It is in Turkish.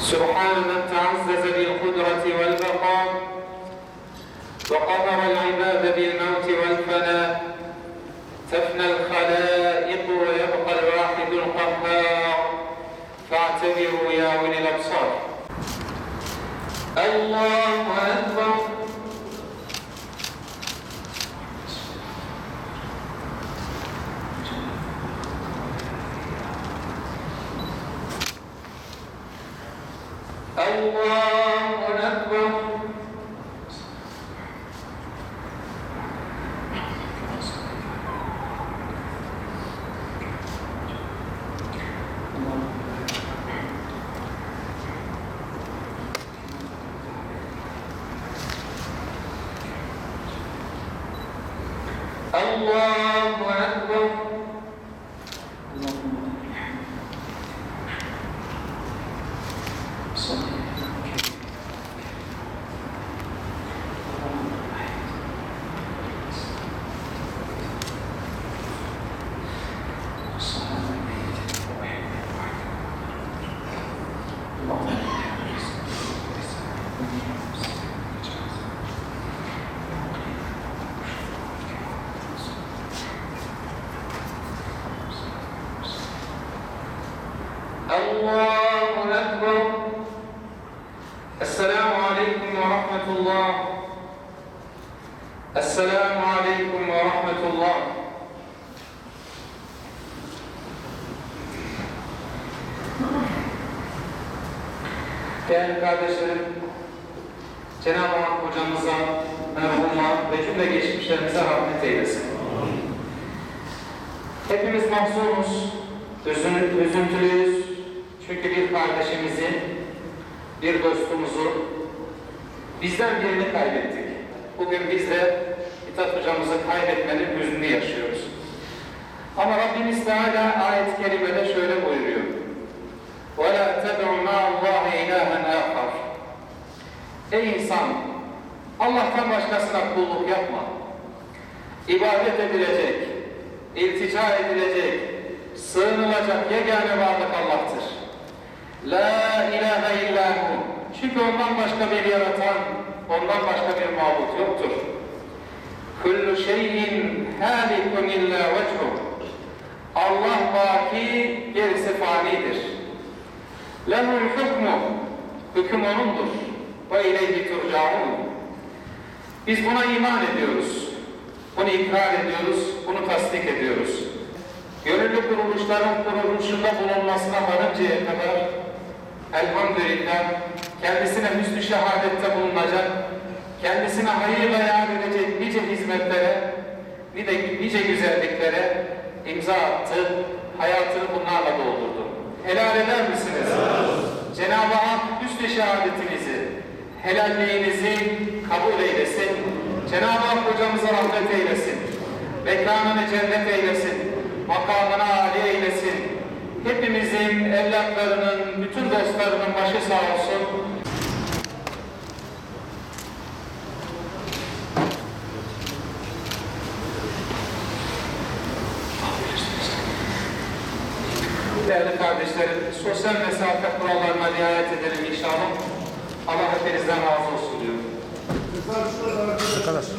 سبحان من تعزز بالقدرة والبقاء وقهر العباد بالموت والفناء تفنى الخلائق ويبقى الواحد القهار فاعتبروا يا أولي الأبصار. الله أكبر. الله أكبر. الله أكبر. الله أكبر. السلام عليكم ورحمة الله. السلام عليكم ورحمة الله. Değerli kardeşlerim, Cenab-ı Hak hocamıza, merhuma ve cümle geçmişlerimize rahmet eylesin. Hepimiz mahzunuz, üzüntülüyüz. Çünkü bir kardeşimizi, bir dostumuzu, bizden birini kaybettik. Bugün biz de Mithat hocamızı kaybetmenin hüznünü yaşıyoruz. Ama Rabbimiz Teala ayet-i kerimede şöyle buyuruyor. وَلَا تَدْعُ مَا اللّٰهِ اِلَٰهًا آخَرٍ. Ey insan! Allah'tan başkasına kulluk yapma. İbadet edilecek, iltica edilecek, sığınılacak yegane varlık Allah'tır. La ilahe illahu. Çünkü ondan başka bir yaratan, ondan başka bir mabut yoktur. Kullu şeyin halikun illa vechhu. Allah baki, gerisi fanidir. Lehul hukmu. Hüküm O'nundur. Ve ileyhi turcaun. Biz buna iman ediyoruz. Bunu ikrar ediyoruz, bunu tasdik ediyoruz. Gönüllü kuruluşların kuruluşunda bulunmasına varıncaya kadar elhamdülillah kendisine hüsnü şehadette bulunacak, kendisine hayırla yar edecek nice hizmetlere, nice güzelliklere imza attı, hayatını bunlarla doldurdu. Helal eder misiniz? Cenab-ı Hak hüsnü şehadetinizi, helalliğinizi kabul eylesin. Cenab-ı Hak hocamıza rahmet eylesin. Mekanını cennet eylesin. Makamını âli eylesin. Hepimizin, evlatlarının, bütün dostlarının başı sağ olsun. Değerli kardeşlerim, sosyal mesafe kurallarına riayet edelim inşallah. Allah hepinizden razı olsun diyorum. Arkadaşlar.